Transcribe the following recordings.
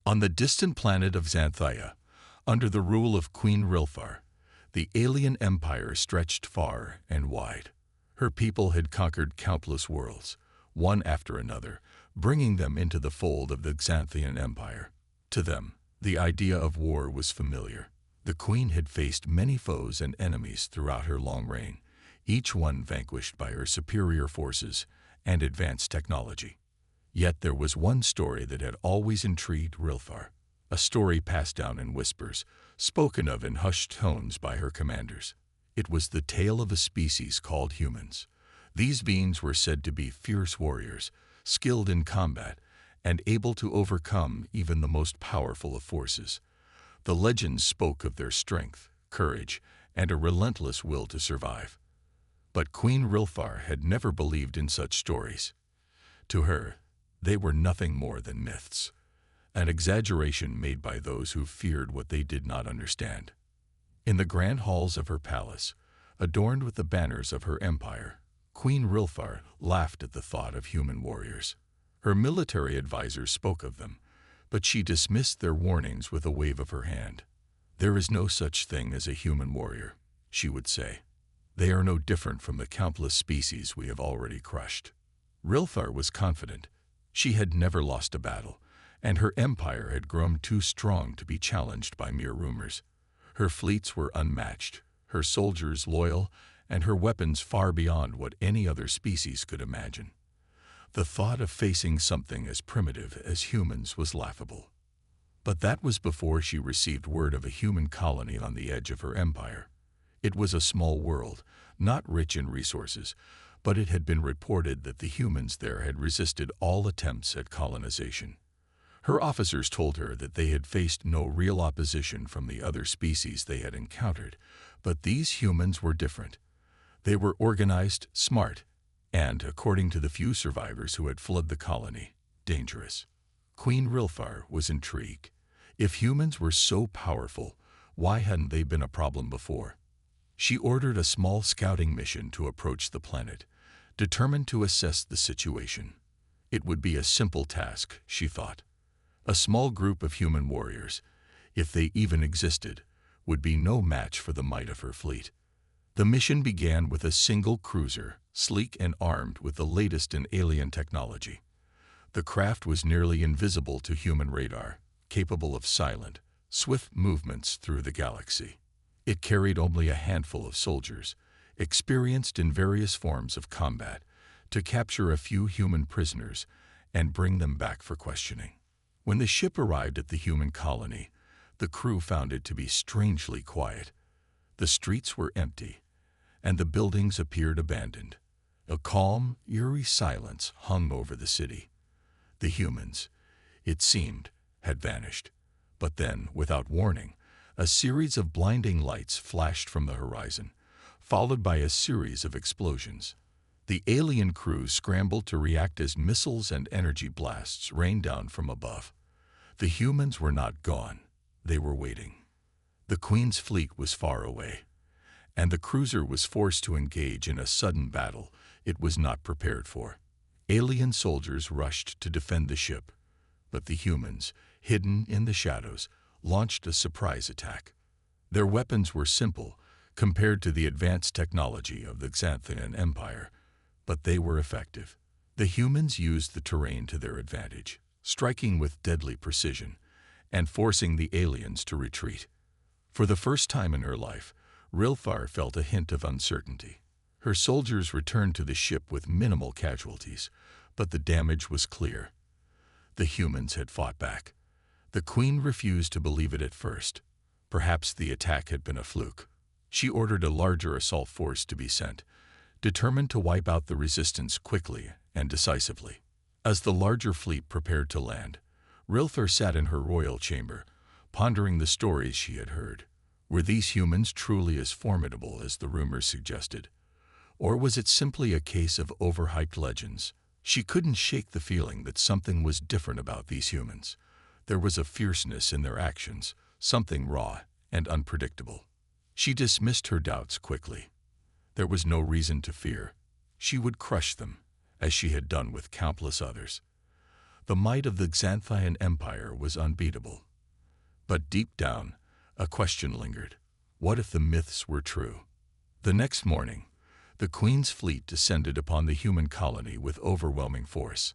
On the distant planet of Xanthia, under the rule of Queen Rilfar, the alien empire stretched far and wide. Her people had conquered countless worlds, one after another, bringing them into the fold of the Xanthian Empire. To them, the idea of war was familiar. The queen had faced many foes and enemies throughout her long reign, each one vanquished by her superior forces and advanced technology. Yet there was one story that had always intrigued Rilfar, a story passed down in whispers, spoken of in hushed tones by her commanders. It was the tale of a species called humans. These beings were said to be fierce warriors, skilled in combat, and able to overcome even the most powerful of forces. The legends spoke of their strength, courage, and a relentless will to survive. But Queen Rilfar had never believed in such stories. To her, they were nothing more than myths, an exaggeration made by those who feared what they did not understand. In the grand halls of her palace, adorned with the banners of her empire, Queen Rilfar laughed at the thought of human warriors. Her military advisors spoke of them, but she dismissed their warnings with a wave of her hand. "There is no such thing as a human warrior," she would say. "They are no different from the countless species we have already crushed." Rilfar was confident. She had never lost a battle, and her empire had grown too strong to be challenged by mere rumors. Her fleets were unmatched, her soldiers loyal, and her weapons far beyond what any other species could imagine. The thought of facing something as primitive as humans was laughable. But that was before she received word of a human colony on the edge of her empire. It was a small world, not rich in resources, but it had been reported that the humans there had resisted all attempts at colonization. Her officers told her that they had faced no real opposition from the other species they had encountered, but these humans were different. They were organized, smart, and, according to the few survivors who had fled the colony, dangerous. Queen Rilfar was intrigued. If humans were so powerful, why hadn't they been a problem before? She ordered a small scouting mission to approach the planet, determined to assess the situation. It would be a simple task, she thought. A small group of human warriors, if they even existed, would be no match for the might of her fleet. The mission began with a single cruiser, sleek and armed with the latest in alien technology. The craft was nearly invisible to human radar, capable of silent, swift movements through the galaxy. It carried only a handful of soldiers, experienced in various forms of combat, to capture a few human prisoners and bring them back for questioning. When the ship arrived at the human colony, the crew found it to be strangely quiet. The streets were empty, and the buildings appeared abandoned. A calm, eerie silence hung over the city. The humans, it seemed, had vanished. But then, without warning, a series of blinding lights flashed from the horizon, followed by a series of explosions. The alien crew scrambled to react as missiles and energy blasts rained down from above. The humans were not gone. They were waiting. The Queen's fleet was far away, and the cruiser was forced to engage in a sudden battle it was not prepared for. Alien soldiers rushed to defend the ship, but the humans, hidden in the shadows, launched a surprise attack. Their weapons were simple compared to the advanced technology of the Xanthian Empire, but they were effective. The humans used the terrain to their advantage, striking with deadly precision and forcing the aliens to retreat. For the first time in her life, Rilfar felt a hint of uncertainty. Her soldiers returned to the ship with minimal casualties, but the damage was clear. The humans had fought back. The Queen refused to believe it at first. Perhaps the attack had been a fluke. She ordered a larger assault force to be sent, determined to wipe out the resistance quickly and decisively. As the larger fleet prepared to land, Rilfar sat in her royal chamber, pondering the stories she had heard. Were these humans truly as formidable as the rumors suggested? Or was it simply a case of overhyped legends? She couldn't shake the feeling that something was different about these humans. There was a fierceness in their actions, something raw and unpredictable. She dismissed her doubts quickly. There was no reason to fear. She would crush them, as she had done with countless others. The might of the Xanthian Empire was unbeatable. But deep down, a question lingered. What if the myths were true? The next morning, the Queen's fleet descended upon the human colony with overwhelming force.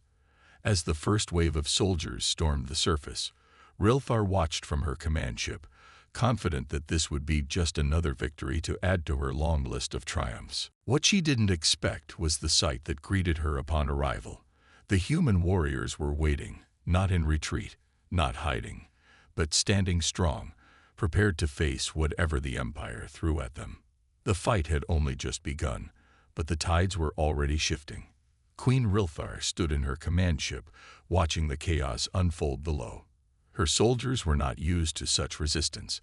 As the first wave of soldiers stormed the surface, Rilfar watched from her command ship, confident that this would be just another victory to add to her long list of triumphs. What she didn't expect was the sight that greeted her upon arrival. The human warriors were waiting, not in retreat, not hiding, but standing strong, prepared to face whatever the Empire threw at them. The fight had only just begun, but the tides were already shifting. Queen Rilfar stood in her command ship, watching the chaos unfold below. Her soldiers were not used to such resistance.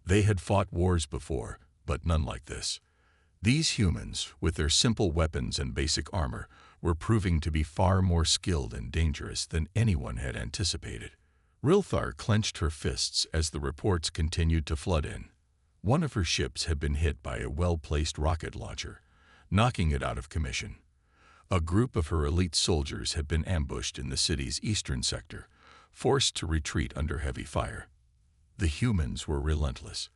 They had fought wars before, but none like this. These humans, with their simple weapons and basic armor, were proving to be far more skilled and dangerous than anyone had anticipated. Rilfar clenched her fists as the reports continued to flood in. One of her ships had been hit by a well-placed rocket launcher, knocking it out of commission. A group of her elite soldiers had been ambushed in the city's eastern sector, forced to retreat under heavy fire. The humans were relentless.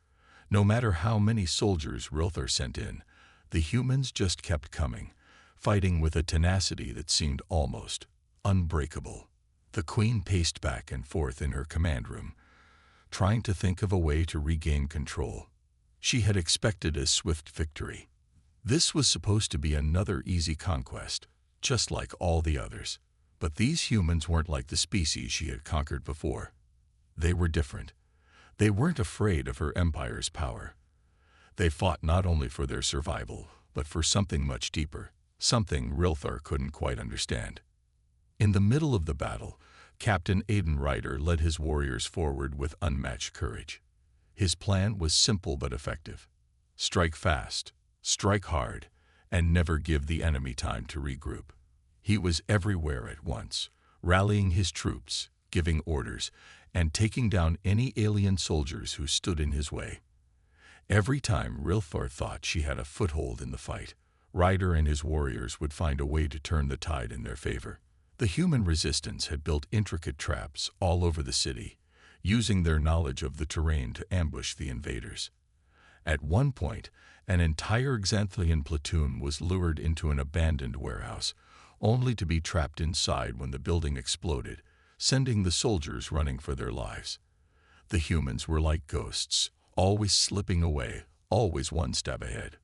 No matter how many soldiers Rilfar sent in, the humans just kept coming, fighting with a tenacity that seemed almost unbreakable. The Queen paced back and forth in her command room, trying to think of a way to regain control. She had expected a swift victory. This was supposed to be another easy conquest, just like all the others. But these humans weren't like the species she had conquered before. They were different. They weren't afraid of her empire's power. They fought not only for their survival, but for something much deeper, something Rilfar couldn't quite understand. In the middle of the battle, Captain Aidan Ryder led his warriors forward with unmatched courage. His plan was simple but effective. Strike fast, strike hard, and never give the enemy time to regroup. He was everywhere at once, rallying his troops, giving orders, and taking down any alien soldiers who stood in his way. Every time Rilfar thought she had a foothold in the fight, Ryder and his warriors would find a way to turn the tide in their favor. The human resistance had built intricate traps all over the city, using their knowledge of the terrain to ambush the invaders. At one point, an entire Xanthian platoon was lured into an abandoned warehouse, only to be trapped inside when the building exploded, sending the soldiers running for their lives. The humans were like ghosts, always slipping away, always one step ahead.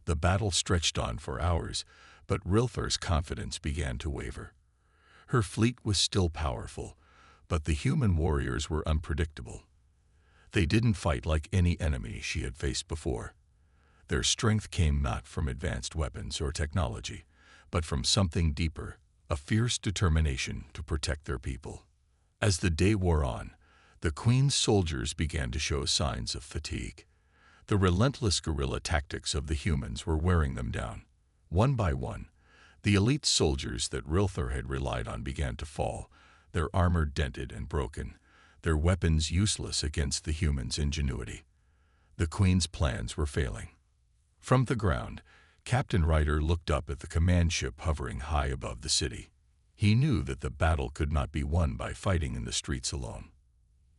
The battle stretched on for hours, but Rilfar's confidence began to waver. Her fleet was still powerful, but the human warriors were unpredictable. They didn't fight like any enemy she had faced before. Their strength came not from advanced weapons or technology, but from something deeper, a fierce determination to protect their people. As the day wore on, the Queen's soldiers began to show signs of fatigue. The relentless guerrilla tactics of the humans were wearing them down. One by one, the elite soldiers that Rilfar had relied on began to fall, their armor dented and broken, their weapons useless against the humans' ingenuity. The Queen's plans were failing. From the ground, Captain Ryder looked up at the command ship hovering high above the city. He knew that the battle could not be won by fighting in the streets alone.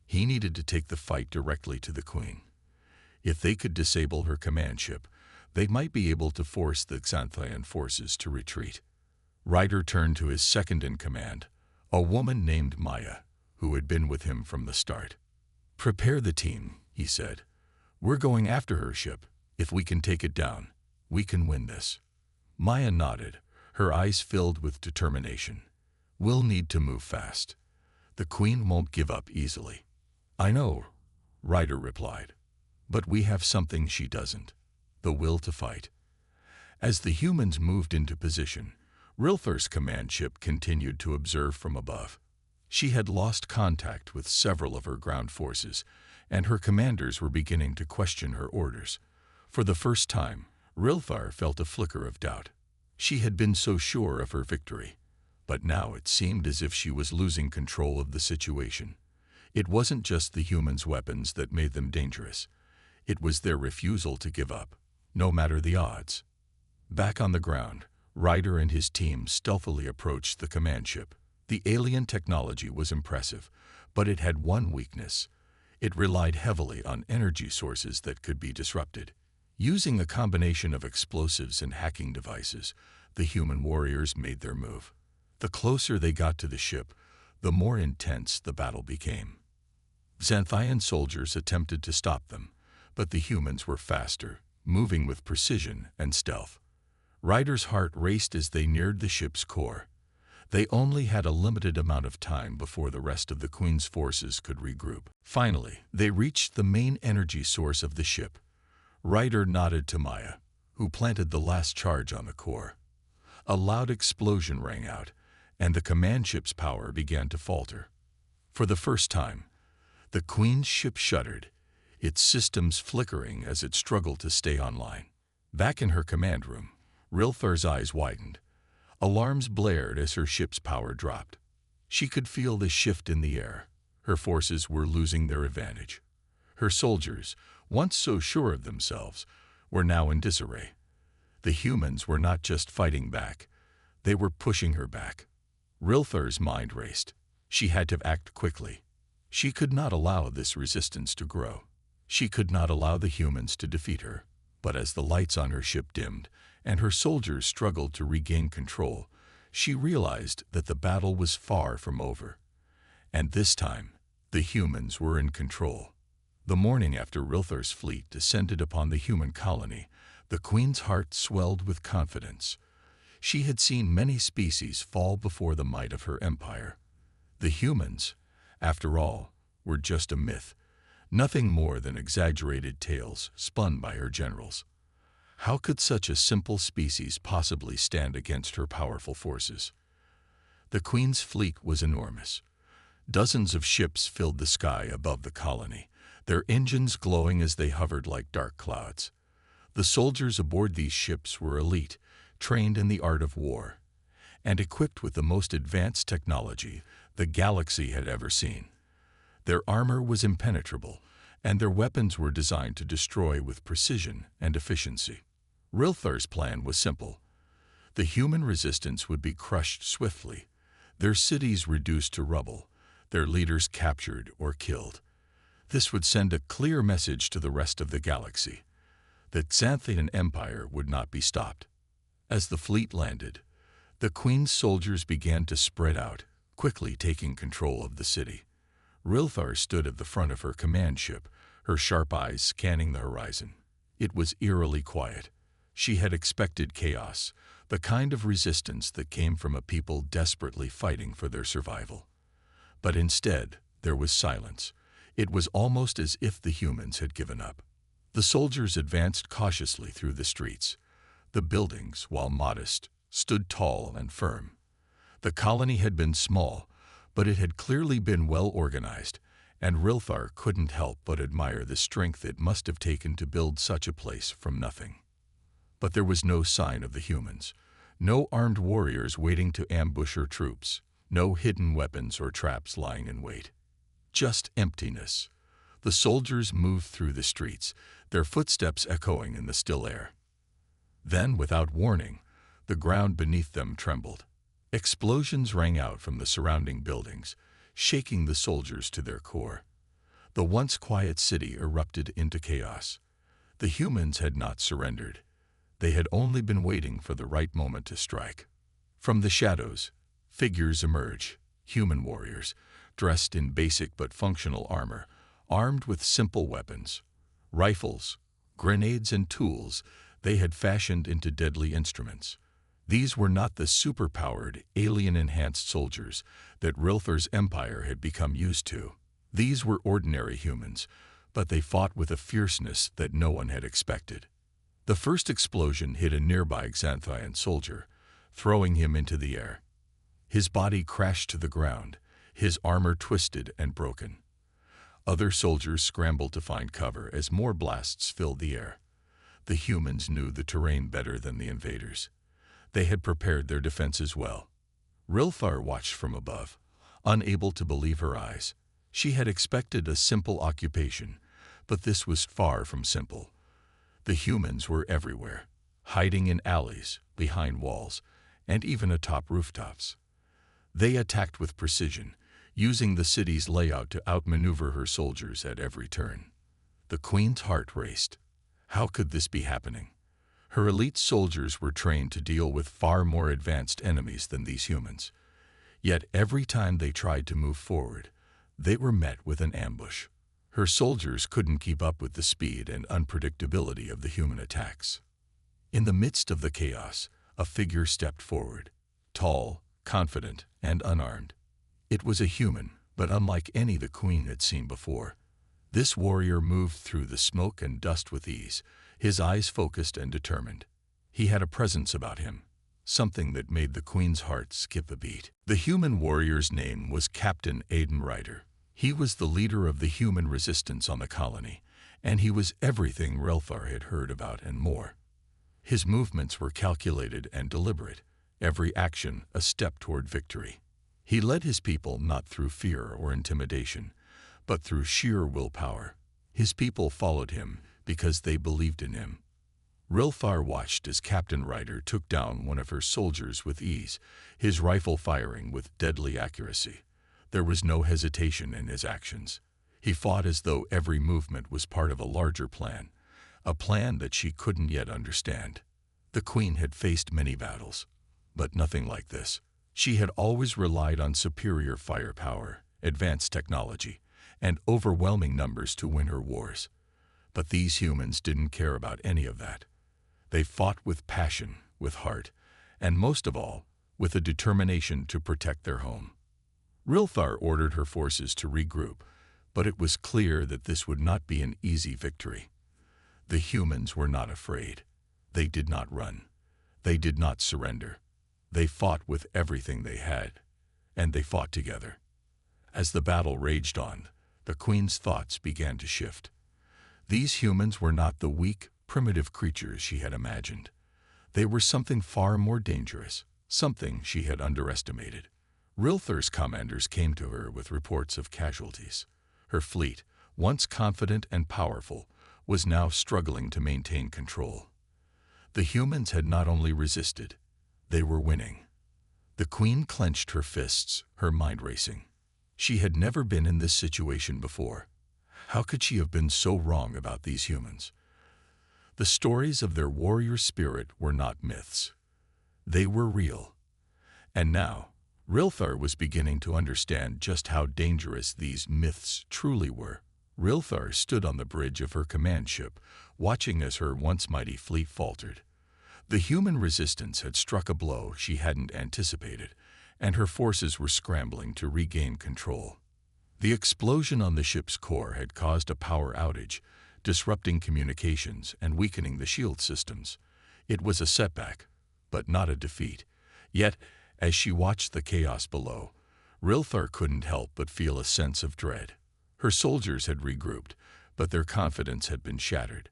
He needed to take the fight directly to the Queen. If they could disable her command ship, they might be able to force the Xanthian forces to retreat. Ryder turned to his second-in-command, a woman named Maya, who had been with him from the start. "Prepare the team," he said. "We're going after her ship. If we can take it down, we can win this." Maya nodded, her eyes filled with determination. "We'll need to move fast. The Queen won't give up easily." "I know," Ryder replied. "But we have something she doesn't, the will to fight." As the humans moved into position, Rilfar's command ship continued to observe from above. She had lost contact with several of her ground forces, and her commanders were beginning to question her orders. For the first time, Rilfar felt a flicker of doubt. She had been so sure of her victory, but now it seemed as if she was losing control of the situation. It wasn't just the humans' weapons that made them dangerous. It was their refusal to give up, no matter the odds. Back on the ground, Ryder and his team stealthily approached the command ship. The alien technology was impressive, but it had one weakness. It relied heavily on energy sources that could be disrupted. Using a combination of explosives and hacking devices, the human warriors made their move. The closer they got to the ship, the more intense the battle became. Xanthian soldiers attempted to stop them, but the humans were faster, moving with precision and stealth. Ryder's heart raced as they neared the ship's core. They only had a limited amount of time before the rest of the Queen's forces could regroup. Finally, they reached the main energy source of the ship. Ryder nodded to Maya, who planted the last charge on the core. A loud explosion rang out, and the command ship's power began to falter. For the first time, the Queen's ship shuddered, its systems flickering as it struggled to stay online. Back in her command room, Rilthar's eyes widened. Alarms blared as her ship's power dropped. She could feel the shift in the air. Her forces were losing their advantage. Her soldiers, once so sure of themselves, were now in disarray. The humans were not just fighting back, they were pushing her back. Rilthar's mind raced. She had to act quickly. She could not allow this resistance to grow. She could not allow the humans to defeat her. But as the lights on her ship dimmed and her soldiers struggled to regain control, she realized that the battle was far from over. And this time, the humans were in control. The morning after Rilthar's fleet descended upon the human colony, the Queen's heart swelled with confidence. She had seen many species fall before the might of her empire. The humans, after all, were just a myth, nothing more than exaggerated tales spun by her generals. How could such a simple species possibly stand against her powerful forces? The Queen's fleet was enormous. Dozens of ships filled the sky above the colony, their engines glowing as they hovered like dark clouds. The soldiers aboard these ships were elite, trained in the art of war, and equipped with the most advanced technology the galaxy had ever seen. Their armor was impenetrable, and their weapons were designed to destroy with precision and efficiency. Rilthar's plan was simple. The human resistance would be crushed swiftly, their cities reduced to rubble, their leaders captured or killed. This would send a clear message to the rest of the galaxy. The Xanthian Empire would not be stopped. As the fleet landed, the Queen's soldiers began to spread out, quickly taking control of the city. Rilthar stood at the front of her command ship, her sharp eyes scanning the horizon. It was eerily quiet. She had expected chaos, the kind of resistance that came from a people desperately fighting for their survival. But instead, there was silence. It was almost as if the humans had given up. The soldiers advanced cautiously through the streets. The buildings, while modest, stood tall and firm. The colony had been small, but it had clearly been well organized, and Rilthar couldn't help but admire the strength it must have taken to build such a place from nothing. But there was no sign of the humans, no armed warriors waiting to ambush her troops, no hidden weapons or traps lying in wait. Just emptiness. The soldiers moved through the streets, their footsteps echoing in the still air. Then, without warning, the ground beneath them trembled. Explosions rang out from the surrounding buildings, shaking the soldiers to their core. The once quiet city erupted into chaos. The humans had not surrendered. They had only been waiting for the right moment to strike. From the shadows, figures emerged, human warriors, dressed in basic but functional armor, armed with simple weapons. Rifles, grenades, and tools they had fashioned into deadly instruments. These were not the superpowered, alien-enhanced soldiers that Rilthar's empire had become used to. These were ordinary humans, but they fought with a fierceness that no one had expected. The first explosion hit a nearby Xanthian soldier, throwing him into the air. His body crashed to the ground, his armor twisted and broken. Other soldiers scrambled to find cover as more blasts filled the air. The humans knew the terrain better than the invaders. They had prepared their defenses well. Rilthar watched from above, unable to believe her eyes. She had expected a simple occupation, but this was far from simple. The humans were everywhere, hiding in alleys, behind walls, and even atop rooftops. They attacked with precision, using the city's layout to outmaneuver her soldiers at every turn. The queen's heart raced. How could this be happening? Her elite soldiers were trained to deal with far more advanced enemies than these humans. Yet every time they tried to move forward, they were met with an ambush. Her soldiers couldn't keep up with the speed and unpredictability of the human attacks. In the midst of the chaos, a figure stepped forward, tall, confident, and unarmed. It was a human, but unlike any the queen had seen before. This warrior moved through the smoke and dust with ease, his eyes focused and determined. He had a presence about him, something that made the queen's heart skip a beat. The human warrior's name was Captain Aiden Ryder. He was the leader of the human resistance on the colony, and he was everything Relthar had heard about and more. His movements were calculated and deliberate, every action a step toward victory. He led his people not through fear or intimidation, but through sheer willpower. His people followed him because they believed in him. Rilfar watched as Captain Ryder took down one of her soldiers with ease, his rifle firing with deadly accuracy. There was no hesitation in his actions. He fought as though every movement was part of a larger plan, a plan that she couldn't yet understand. The queen had faced many battles, but nothing like this. She had always relied on superior firepower, advanced technology, and overwhelming numbers to win her wars. But these humans didn't care about any of that. They fought with passion, with heart, and most of all, with a determination to protect their home. Rilthar ordered her forces to regroup, but it was clear that this would not be an easy victory. The humans were not afraid. They did not run. They did not surrender. They fought with everything they had, and they fought together. As the battle raged on, the queen's thoughts began to shift. These humans were not the weak, primitive creatures she had imagined. They were something far more dangerous, something she had underestimated. Rilthar's commanders came to her with reports of casualties. Her fleet, once confident and powerful, was now struggling to maintain control. The humans had not only resisted, they were winning. The queen clenched her fists, her mind racing. She had never been in this situation before. How could she have been so wrong about these humans? The stories of their warrior spirit were not myths. They were real. And now, Rilthar was beginning to understand just how dangerous these myths truly were. Rilthar stood on the bridge of her command ship, watching as her once mighty fleet faltered. The human resistance had struck a blow she hadn't anticipated, and her forces were scrambling to regain control. The explosion on the ship's core had caused a power outage, disrupting communications and weakening the shield systems. It was a setback, but not a defeat. Yet, as she watched the chaos below, Rilthar couldn't help but feel a sense of dread. Her soldiers had regrouped, but their confidence had been shattered.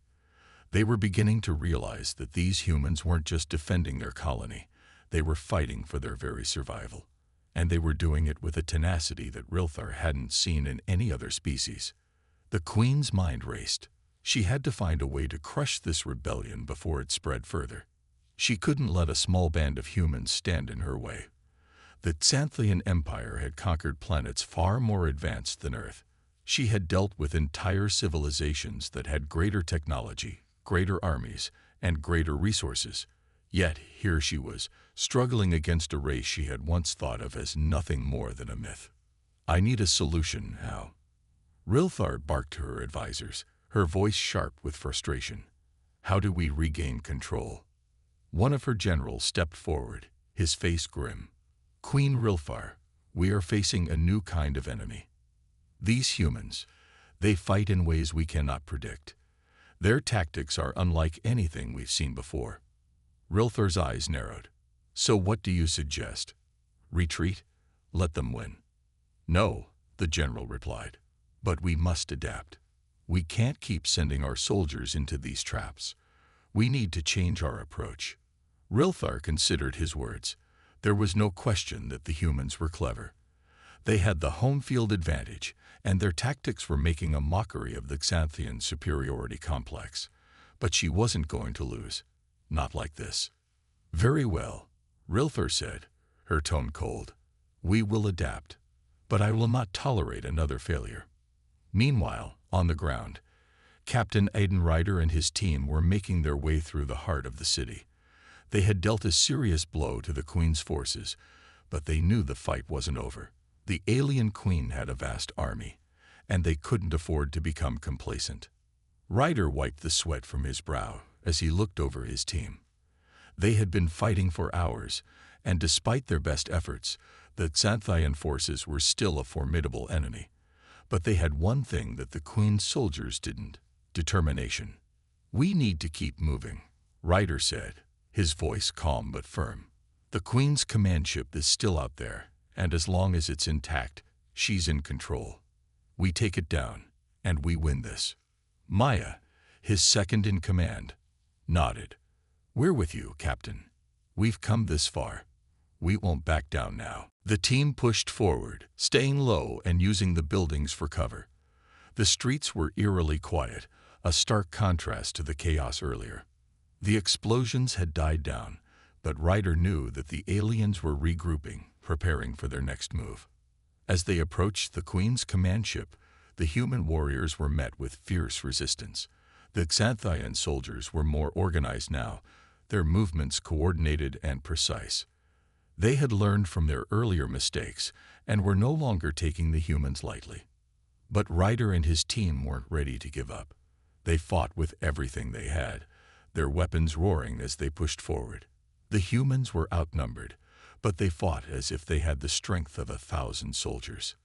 They were beginning to realize that these humans weren't just defending their colony, they were fighting for their very survival. And they were doing it with a tenacity that Rilthar hadn't seen in any other species. The queen's mind raced. She had to find a way to crush this rebellion before it spread further. She couldn't let a small band of humans stand in her way. The Xanthian Empire had conquered planets far more advanced than Earth. She had dealt with entire civilizations that had greater technology, greater armies, and greater resources. Yet here she was, struggling against a race she had once thought of as nothing more than a myth. "I need a solution now." Rilthar barked to her advisors, her voice sharp with frustration. "How do we regain control?" One of her generals stepped forward, his face grim. "Queen Rilthar, we are facing a new kind of enemy. These humans, they fight in ways we cannot predict. Their tactics are unlike anything we've seen before." Rilthar's eyes narrowed. "So what do you suggest? Retreat? Let them win?" "No," the general replied. "But we must adapt. We can't keep sending our soldiers into these traps. We need to change our approach." Rilthar considered his words. There was no question that the humans were clever. They had the home field advantage, and their tactics were making a mockery of the Xanthian superiority complex. But she wasn't going to lose. Not like this. "Very well," Rilthar said, her tone cold. We will adapt, but I will not tolerate another failure. Meanwhile, on the ground, Captain Aiden Ryder and his team were making their way through the heart of the city. They had dealt a serious blow to the Queen's forces, but they knew the fight wasn't over. The alien Queen had a vast army, and they couldn't afford to become complacent. Ryder wiped the sweat from his brow as he looked over his team. They had been fighting for hours, and despite their best efforts, the Xanthian forces were still a formidable enemy. But they had one thing that the Queen's soldiers didn't: determination. "We need to keep moving," Ryder said, his voice calm but firm. "The Queen's command ship is still out there, and as long as it's intact, she's in control. We take it down, and we win this." Maya, his second in command, nodded. "We're with you, Captain. We've come this far. We won't back down now." The team pushed forward, staying low and using the buildings for cover. The streets were eerily quiet, a stark contrast to the chaos earlier. The explosions had died down, but Ryder knew that the aliens were regrouping, preparing for their next move. As they approached the Queen's command ship, the human warriors were met with fierce resistance. The Xanthian soldiers were more organized now, their movements coordinated and precise. They had learned from their earlier mistakes and were no longer taking the humans lightly. But Ryder and his team weren't ready to give up. They fought with everything they had, their weapons roaring as they pushed forward. The humans were outnumbered, but they fought as if they had the strength of 1,000 soldiers.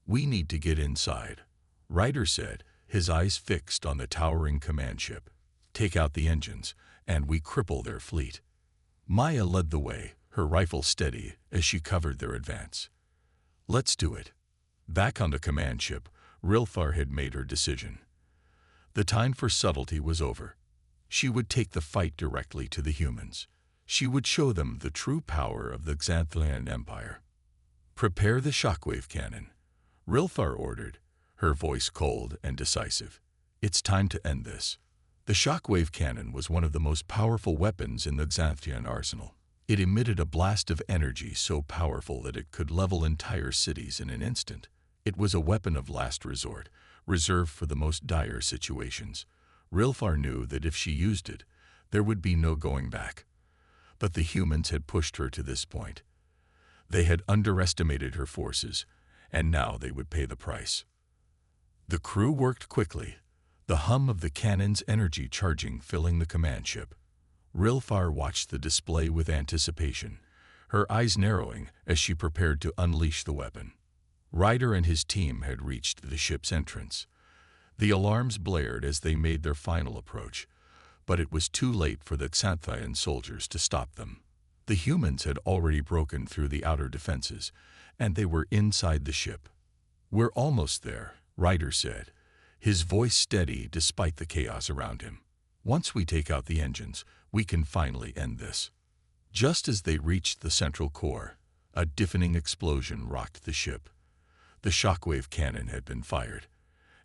"We need to get inside," Ryder said, his eyes fixed on the towering command ship. "Take out the engines, and we cripple their fleet." Maya led the way, her rifle steady as she covered their advance. "Let's do it." Back on the command ship, Rilfar had made her decision. The time for subtlety was over. She would take the fight directly to the humans. She would show them the true power of the Xanthian Empire. "Prepare the shockwave cannon," Rilfar ordered, her voice cold and decisive. "It's time to end this." The shockwave cannon was one of the most powerful weapons in the Xanthian arsenal. It emitted a blast of energy so powerful that it could level entire cities in an instant. It was a weapon of last resort, reserved for the most dire situations. Rilfar knew that if she used it, there would be no going back. But the humans had pushed her to this point. They had underestimated her forces, and now they would pay the price. The crew worked quickly, the hum of the cannon's energy charging filling the command ship. Rilfar watched the display with anticipation, her eyes narrowing as she prepared to unleash the weapon. Ryder and his team had reached the ship's entrance. The alarms blared as they made their final approach, but it was too late for the Xanthian soldiers to stop them. The humans had already broken through the outer defenses, and they were inside the ship. "We're almost there," Ryder said, his voice steady despite the chaos around him. "Once we take out the engines, we can finally end this." Just as they reached the central core, a deafening explosion rocked the ship. The shockwave cannon had been fired,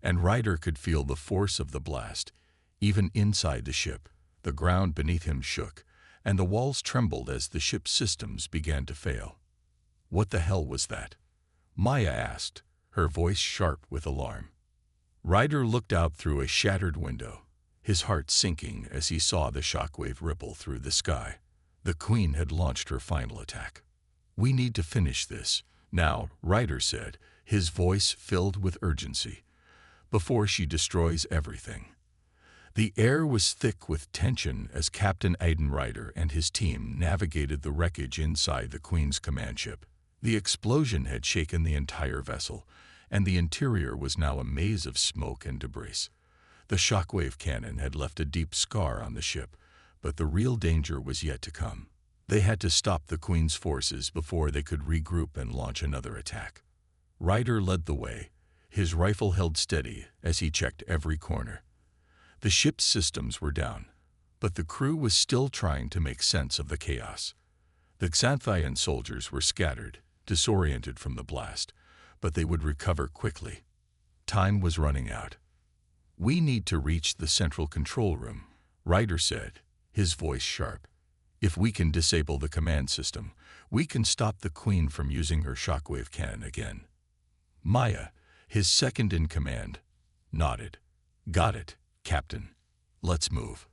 and Ryder could feel the force of the blast. Even inside the ship, the ground beneath him shook, and the walls trembled as the ship's systems began to fail. "What the hell was that?" Maya asked, her voice sharp with alarm. Ryder looked out through a shattered window, his heart sinking as he saw the shockwave ripple through the sky. The Queen had launched her final attack. "We need to finish this now," Ryder said, his voice filled with urgency, "before she destroys everything." The air was thick with tension as Captain Aiden Ryder and his team navigated the wreckage inside the Queen's command ship. The explosion had shaken the entire vessel, and the interior was now a maze of smoke and debris. The shockwave cannon had left a deep scar on the ship, but the real danger was yet to come. They had to stop the Queen's forces before they could regroup and launch another attack. Ryder led the way, his rifle held steady as he checked every corner. The ship's systems were down, but the crew was still trying to make sense of the chaos. The Xanthian soldiers were scattered, disoriented from the blast, but they would recover quickly. Time was running out. "We need to reach the central control room," Ryder said, his voice sharp. If we can disable the command system, we can stop the Queen from using her shockwave cannon again. Maya, his second in command, nodded. Got it, Captain. Let's move.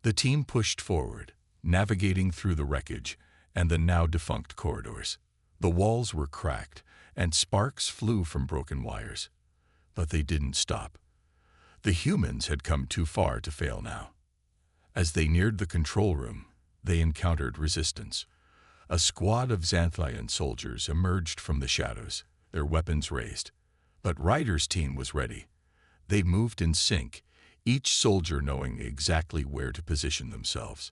The team pushed forward, navigating through the wreckage and the now-defunct corridors. The walls were cracked, and sparks flew from broken wires. But they didn't stop. The humans had come too far to fail now. As they neared the control room, they encountered resistance. A squad of Xanthian soldiers emerged from the shadows, their weapons raised. But Ryder's team was ready. They moved in sync, each soldier knowing exactly where to position themselves.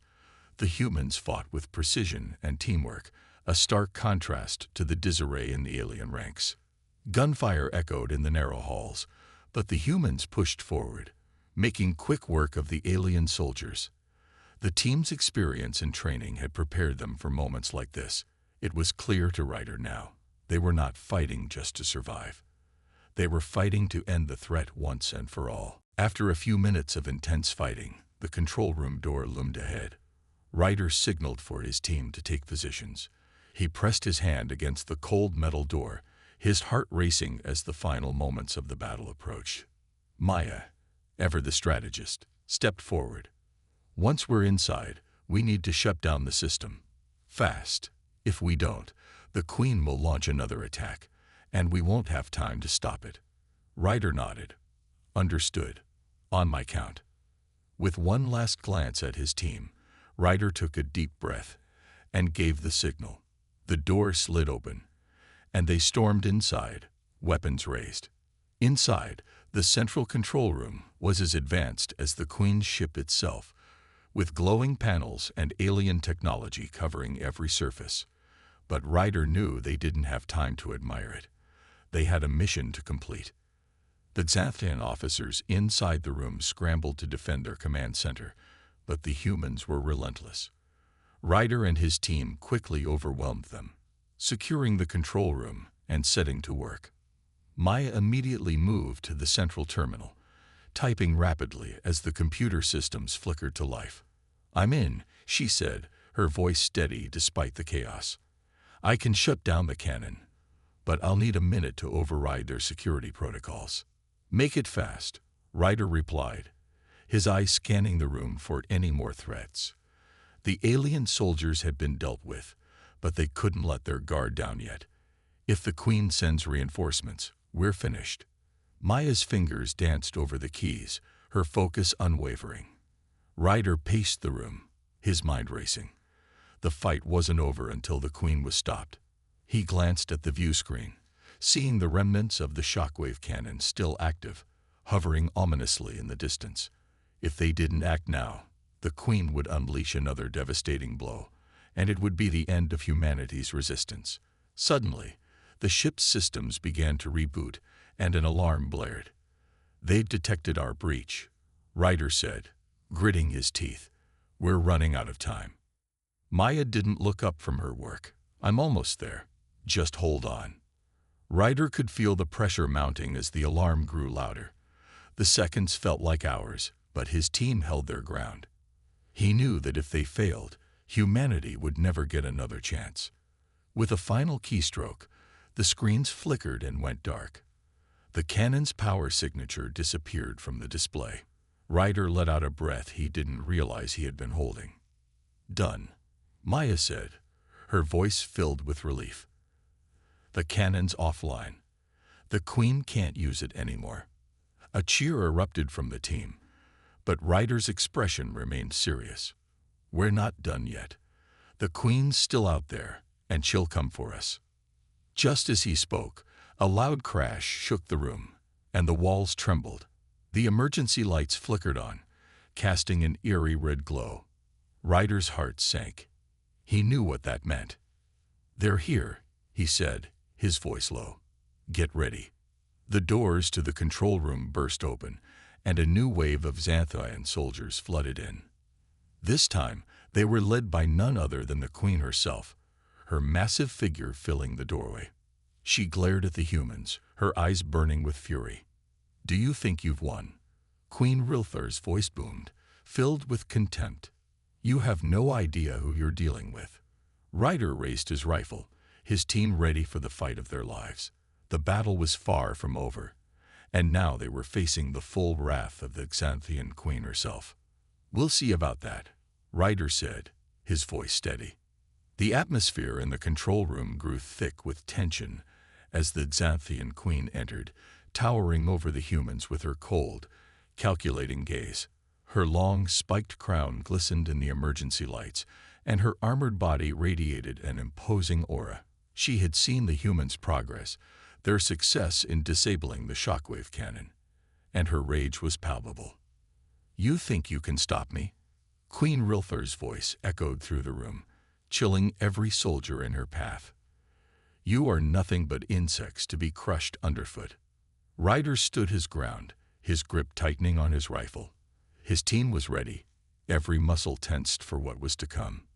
The humans fought with precision and teamwork, a stark contrast to the disarray in the alien ranks. Gunfire echoed in the narrow halls, but the humans pushed forward, making quick work of the alien soldiers. The team's experience and training had prepared them for moments like this. It was clear to Ryder now. They were not fighting just to survive. They were fighting to end the threat once and for all. After a few minutes of intense fighting, the control room door loomed ahead. Ryder signaled for his team to take positions. He pressed his hand against the cold metal door, his heart racing as the final moments of the battle approached. Maya, ever the strategist, stepped forward. Once we're inside, we need to shut down the system. Fast. If we don't, the Queen will launch another attack, and we won't have time to stop it. Ryder nodded. Understood. On my count. With one last glance at his team, Ryder took a deep breath and gave the signal. The door slid open, and they stormed inside, weapons raised. Inside, the central control room was as advanced as the Queen's ship itself, with glowing panels and alien technology covering every surface. But Ryder knew they didn't have time to admire it. They had a mission to complete. The Xanthian officers inside the room scrambled to defend their command center, but the humans were relentless. Ryder and his team quickly overwhelmed them, securing the control room and setting to work. Maya immediately moved to the central terminal, typing rapidly as the computer systems flickered to life. "I'm in," she said, her voice steady despite the chaos. "I can shut down the cannon, but I'll need a minute to override their security protocols." "Make it fast," Ryder replied, his eyes scanning the room for any more threats. The alien soldiers had been dealt with, but they couldn't let their guard down yet. "If the Queen sends reinforcements, we're finished." Maya's fingers danced over the keys, her focus unwavering. Ryder paced the room, his mind racing. The fight wasn't over until the Queen was stopped. He glanced at the view screen, seeing the remnants of the shockwave cannon still active, hovering ominously in the distance. If they didn't act now, the Queen would unleash another devastating blow, and it would be the end of humanity's resistance. Suddenly, the ship's systems began to reboot, and an alarm blared. "They've detected our breach," Ryder said, gritting his teeth. "We're running out of time." Maya didn't look up from her work. "I'm almost there. Just hold on." Ryder could feel the pressure mounting as the alarm grew louder. The seconds felt like hours, but his team held their ground. He knew that if they failed, humanity would never get another chance. With a final keystroke, the screens flickered and went dark. The cannon's power signature disappeared from the display. Ryder let out a breath he didn't realize he had been holding. "Done," Maya said, her voice filled with relief. "The cannon's offline. The Queen can't use it anymore." A cheer erupted from the team, but Ryder's expression remained serious. "We're not done yet. The Queen's still out there, and she'll come for us." Just as he spoke, a loud crash shook the room, and the walls trembled. The emergency lights flickered on, casting an eerie red glow. Ryder's heart sank. He knew what that meant. "They're here," he said, his voice low. "Get ready." The doors to the control room burst open, and a new wave of Xanthian soldiers flooded in. This time, they were led by none other than the Queen herself, her massive figure filling the doorway. She glared at the humans, her eyes burning with fury. "Do you think you've won?" Queen Rilthar's voice boomed, filled with contempt. You have no idea who you're dealing with. Ryder raised his rifle, his team ready for the fight of their lives. The battle was far from over, and now they were facing the full wrath of the Xanthian queen herself. "We'll see about that," Ryder said, his voice steady. The atmosphere in the control room grew thick with tension as the Xanthian queen entered, towering over the humans with her cold, calculating gaze. Her long, spiked crown glistened in the emergency lights, and her armored body radiated an imposing aura. She had seen the humans' progress, their success in disabling the shockwave cannon, and her rage was palpable. "You think you can stop me?" Queen Rilfar's voice echoed through the room, chilling every soldier in her path. "You are nothing but insects to be crushed underfoot." Ryder stood his ground, his grip tightening on his rifle. His team was ready, every muscle tensed for what was to come.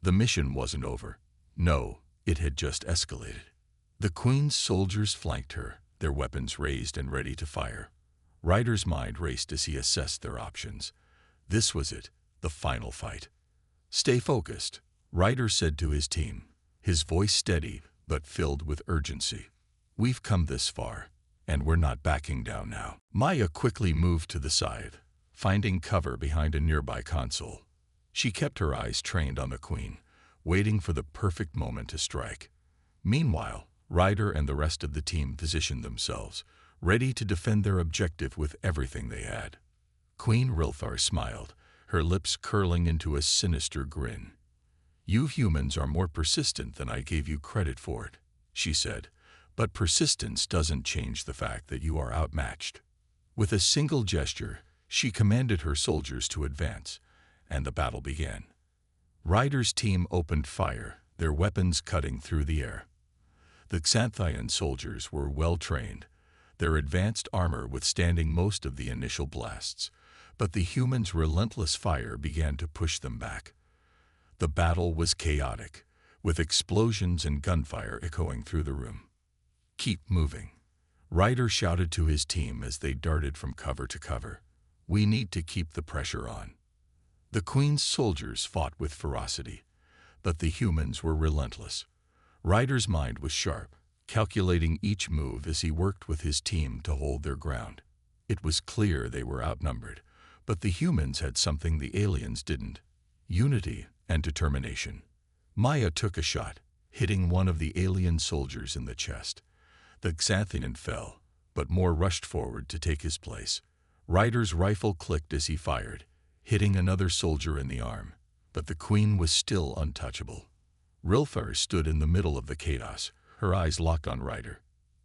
The mission wasn't over. No, it had just escalated. The Queen's soldiers flanked her, their weapons raised and ready to fire. Ryder's mind raced as he assessed their options. This was it, the final fight. "Stay focused," Ryder said to his team, his voice steady but filled with urgency. "We've come this far, and we're not backing down now." Maya quickly moved to the side, finding cover behind a nearby console. She kept her eyes trained on the Queen, waiting for the perfect moment to strike. Meanwhile, Ryder and the rest of the team positioned themselves, ready to defend their objective with everything they had. Queen Rilfar smiled, her lips curling into a sinister grin. "You humans are more persistent than I gave you credit for it," she said, "but persistence doesn't change the fact that you are outmatched." With a single gesture, she commanded her soldiers to advance, and the battle began. Ryder's team opened fire, their weapons cutting through the air. The Xanthian soldiers were well trained, their advanced armor withstanding most of the initial blasts, but the humans' relentless fire began to push them back. The battle was chaotic, with explosions and gunfire echoing through the room. "Keep moving," Ryder shouted to his team as they darted from cover to cover. "We need to keep the pressure on." The Queen's soldiers fought with ferocity, but the humans were relentless. Ryder's mind was sharp, calculating each move as he worked with his team to hold their ground. It was clear they were outnumbered, but the humans had something the aliens didn't: unity and determination. Maya took a shot, hitting one of the alien soldiers in the chest. The Xanthian fell, but more rushed forward to take his place. Ryder's rifle clicked as he fired, hitting another soldier in the arm, but the Queen was still untouchable. Rilfar stood in the middle of the chaos, her eyes locked on Ryder.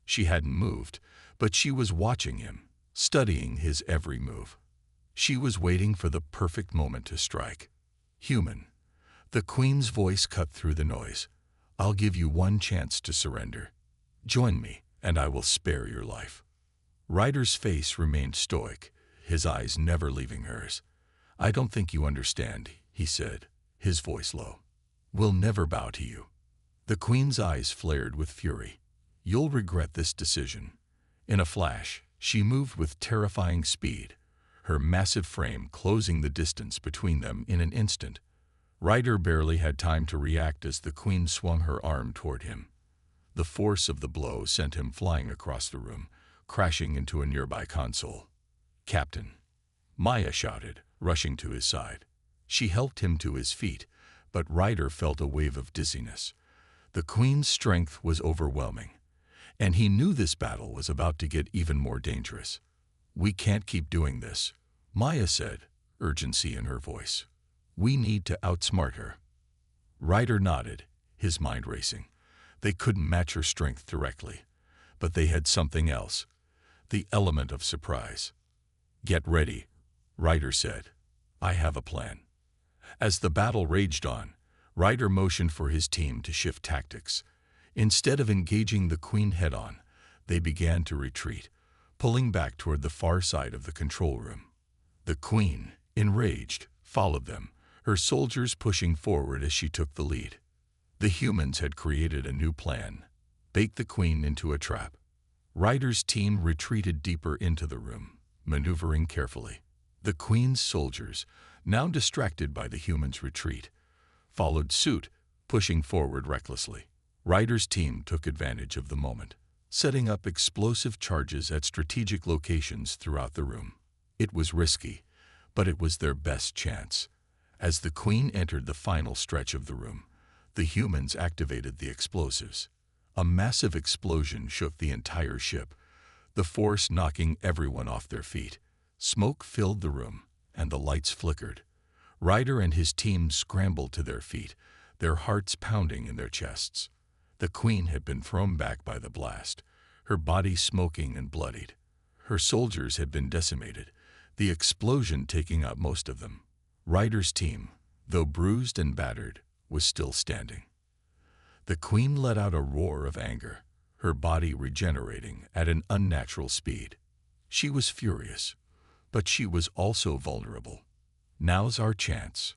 She hadn't moved, but she was watching him, studying his every move. She was waiting for the perfect moment to strike. "Human," the Queen's voice cut through the noise, "I'll give you one chance to surrender. Join me, and I will spare your life." Ryder's face remained stoic, his eyes never leaving hers. "I don't think you understand," he said, his voice low. "We'll never bow to you." The Queen's eyes flared with fury. "You'll regret this decision." In a flash, she moved with terrifying speed, her massive frame closing the distance between them in an instant. Ryder barely had time to react as the Queen swung her arm toward him. The force of the blow sent him flying across the room, crashing into a nearby console. "Captain," Maya shouted, rushing to his side. She helped him to his feet, but Ryder felt a wave of dizziness. The Queen's strength was overwhelming, and he knew this battle was about to get even more dangerous. "We can't keep doing this," Maya said, urgency in her voice. "We need to outsmart her." Ryder nodded, his mind racing. They couldn't match her strength directly, but they had something else: the element of surprise. "Get ready," Ryder said. "I have a plan." As the battle raged on, Ryder motioned for his team to shift tactics. Instead of engaging the Queen head-on, they began to retreat, pulling back toward the far side of the control room. The Queen, enraged, followed them, her soldiers pushing forward as she took the lead. The humans had created a new plan: bait the Queen into a trap. Ryder's team retreated deeper into the room, maneuvering carefully. The Queen's soldiers, now distracted by the humans' retreat, followed suit, pushing forward recklessly. Ryder's team took advantage of the moment, setting up explosive charges at strategic locations throughout the room. It was risky, but it was their best chance. As the Queen entered the final stretch of the room, the humans activated the explosives. A massive explosion shook the entire ship, the force knocking everyone off their feet. Smoke filled the room, and the lights flickered. Ryder and his team scrambled to their feet, their hearts pounding in their chests. The Queen had been thrown back by the blast, her body smoking and bloodied. Her soldiers had been decimated, the explosion taking out most of them. Ryder's team, though bruised and battered, was still standing. The Queen let out a roar of anger, her body regenerating at an unnatural speed. She was furious, but she was also vulnerable. "Now's our chance,"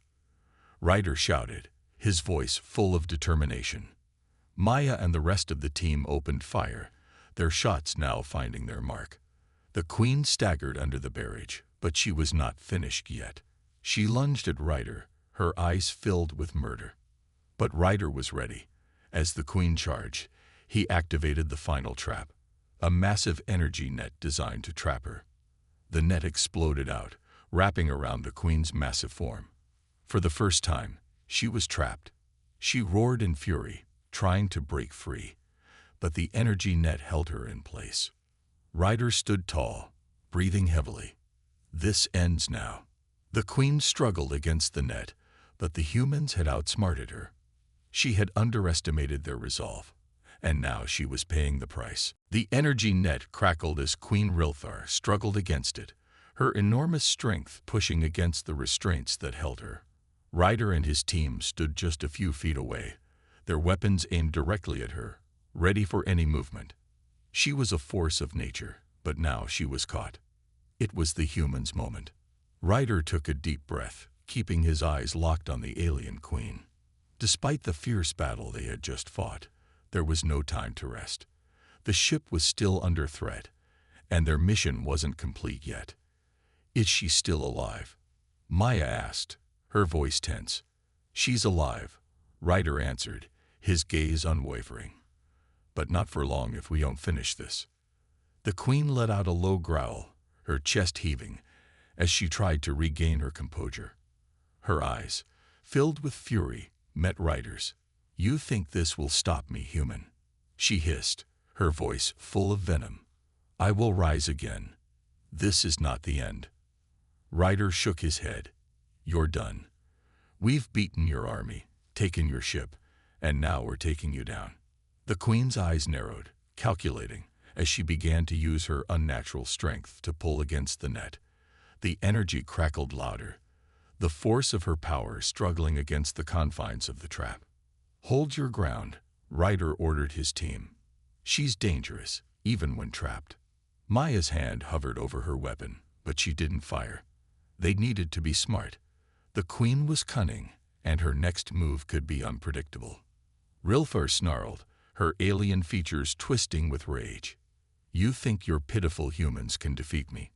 Ryder shouted, his voice full of determination. Maya and the rest of the team opened fire, their shots now finding their mark. The Queen staggered under the barrage, but she was not finished yet. She lunged at Ryder, her eyes filled with murder. But Ryder was ready. As the Queen charged, he activated the final trap, a massive energy net designed to trap her. The net exploded out, wrapping around the Queen's massive form. For the first time, she was trapped. She roared in fury, trying to break free, but the energy net held her in place. Ryder stood tall, breathing heavily. This ends now. The Queen struggled against the net, but the humans had outsmarted her. She had underestimated their resolve, and now she was paying the price. The energy net crackled as Queen Rilfar struggled against it, her enormous strength pushing against the restraints that held her. Ryder and his team stood just a few feet away, their weapons aimed directly at her, ready for any movement. She was a force of nature, but now she was caught. It was the human's moment. Ryder took a deep breath, keeping his eyes locked on the alien Queen. Despite the fierce battle they had just fought, there was no time to rest. The ship was still under threat, and their mission wasn't complete yet. "Is she still alive?" Maya asked, her voice tense. "She's alive," Ryder answered, his gaze unwavering. "But not for long if we don't finish this." The Queen let out a low growl, her chest heaving, as she tried to regain her composure. Her eyes, filled with fury, met Ryder's. "You think this will stop me, human?" she hissed, her voice full of venom. "I will rise again. This is not the end." Ryder shook his head. "You're done. We've beaten your army, taken your ship, and now we're taking you down." The Queen's eyes narrowed, calculating, as she began to use her unnatural strength to pull against the net. The energy crackled louder, the force of her power struggling against the confines of the trap. "Hold your ground," Ryder ordered his team. "She's dangerous, even when trapped." Maya's hand hovered over her weapon, but she didn't fire. They needed to be smart. The Queen was cunning, and her next move could be unpredictable. Rilfar snarled, her alien features twisting with rage. "You think your pitiful humans can defeat me?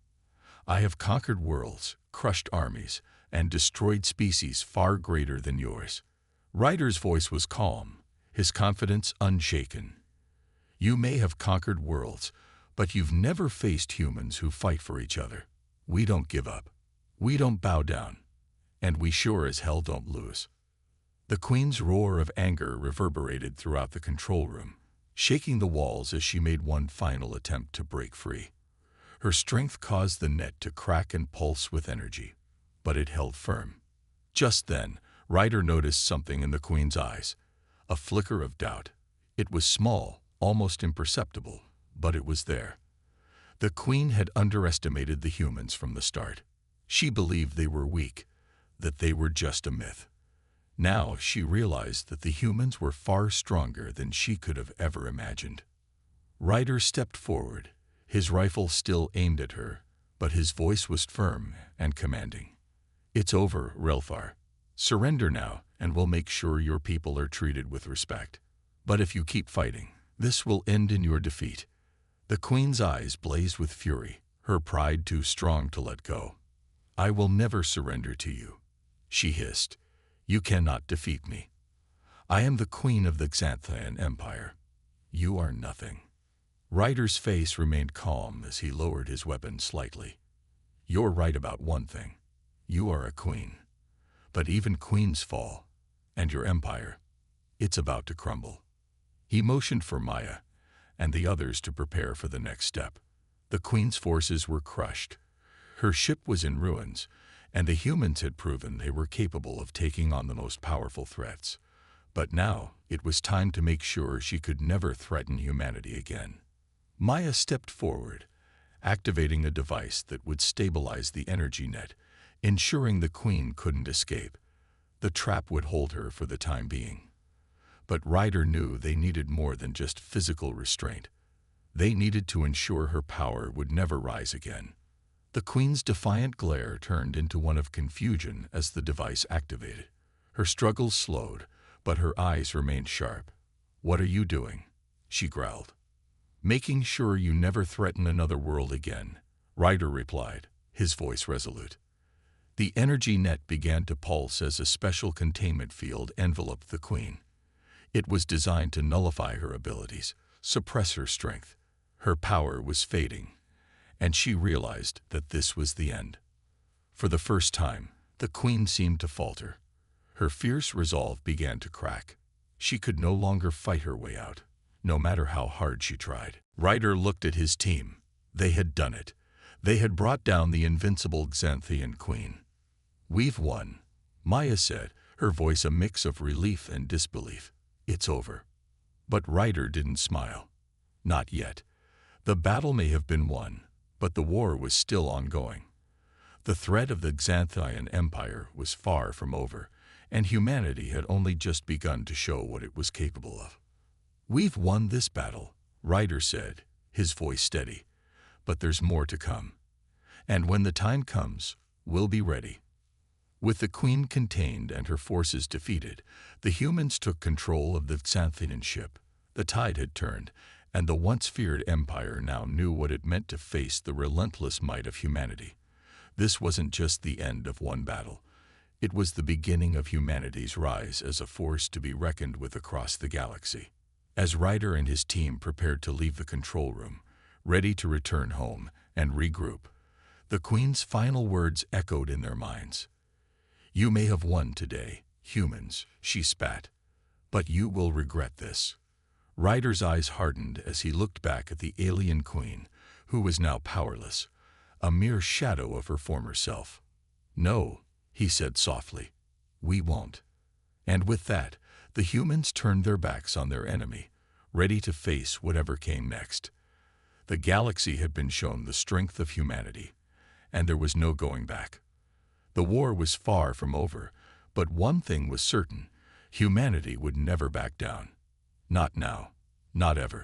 I have conquered worlds, crushed armies, and destroyed species far greater than yours." Ryder's voice was calm, his confidence unshaken. "You may have conquered worlds, but you've never faced humans who fight for each other. We don't give up. We don't bow down. And we sure as hell don't lose." The Queen's roar of anger reverberated throughout the control room, shaking the walls as she made one final attempt to break free. Her strength caused the net to crack and pulse with energy, but it held firm. Just then, Ryder noticed something in the Queen's eyes, a flicker of doubt. It was small, almost imperceptible, but it was there. The Queen had underestimated the humans from the start. She believed they were weak, that they were just a myth. Now she realized that the humans were far stronger than she could have ever imagined. Ryder stepped forward, his rifle still aimed at her, but his voice was firm and commanding. "It's over, Rilfar. Surrender now, and we'll make sure your people are treated with respect. But if you keep fighting, this will end in your defeat." The Queen's eyes blazed with fury, her pride too strong to let go. I will never surrender to you, she hissed. You cannot defeat me. I am the queen of the Xanthian Empire. You are nothing. Ryder's face remained calm as he lowered his weapon slightly. You're right about one thing. You are a queen. But even queens fall, and your empire, it's about to crumble. He motioned for Maya and the others to prepare for the next step. The queen's forces were crushed. Her ship was in ruins, and the humans had proven they were capable of taking on the most powerful threats. But now it was time to make sure she could never threaten humanity again. Maya stepped forward, activating a device that would stabilize the energy net, ensuring the queen couldn't escape. The trap would hold her for the time being. But Ryder knew they needed more than just physical restraint. They needed to ensure her power would never rise again. The queen's defiant glare turned into one of confusion as the device activated. Her struggles slowed, but her eyes remained sharp. What are you doing? She growled. Making sure you never threaten another world again, Ryder replied, his voice resolute. The energy net began to pulse as a special containment field enveloped the queen. It was designed to nullify her abilities, suppress her strength. Her power was fading, and she realized that this was the end. For the first time, the queen seemed to falter. Her fierce resolve began to crack. She could no longer fight her way out, no matter how hard she tried. Ryder looked at his team. They had done it. They had brought down the invincible Xanthian queen. We've won, Maya said, her voice a mix of relief and disbelief. It's over. But Ryder didn't smile. Not yet. The battle may have been won, but the war was still ongoing. The threat of the Xanthian Empire was far from over, and humanity had only just begun to show what it was capable of. We've won this battle, Ryder said, his voice steady. But there's more to come. And when the time comes, we'll be ready. With the queen contained and her forces defeated, the humans took control of the Xanthian ship. The tide had turned, and the once feared empire now knew what it meant to face the relentless might of humanity. This wasn't just the end of one battle. It was the beginning of humanity's rise as a force to be reckoned with across the galaxy. As Ryder and his team prepared to leave the control room, ready to return home and regroup, the queen's final words echoed in their minds. You may have won today, humans, she spat, but you will regret this. Ryder's eyes hardened as he looked back at the alien queen, who was now powerless, a mere shadow of her former self. No, he said softly, we won't. And with that, the humans turned their backs on their enemy, ready to face whatever came next. The galaxy had been shown the strength of humanity, and there was no going back. The war was far from over, but one thing was certain: humanity would never back down. Not now, not ever.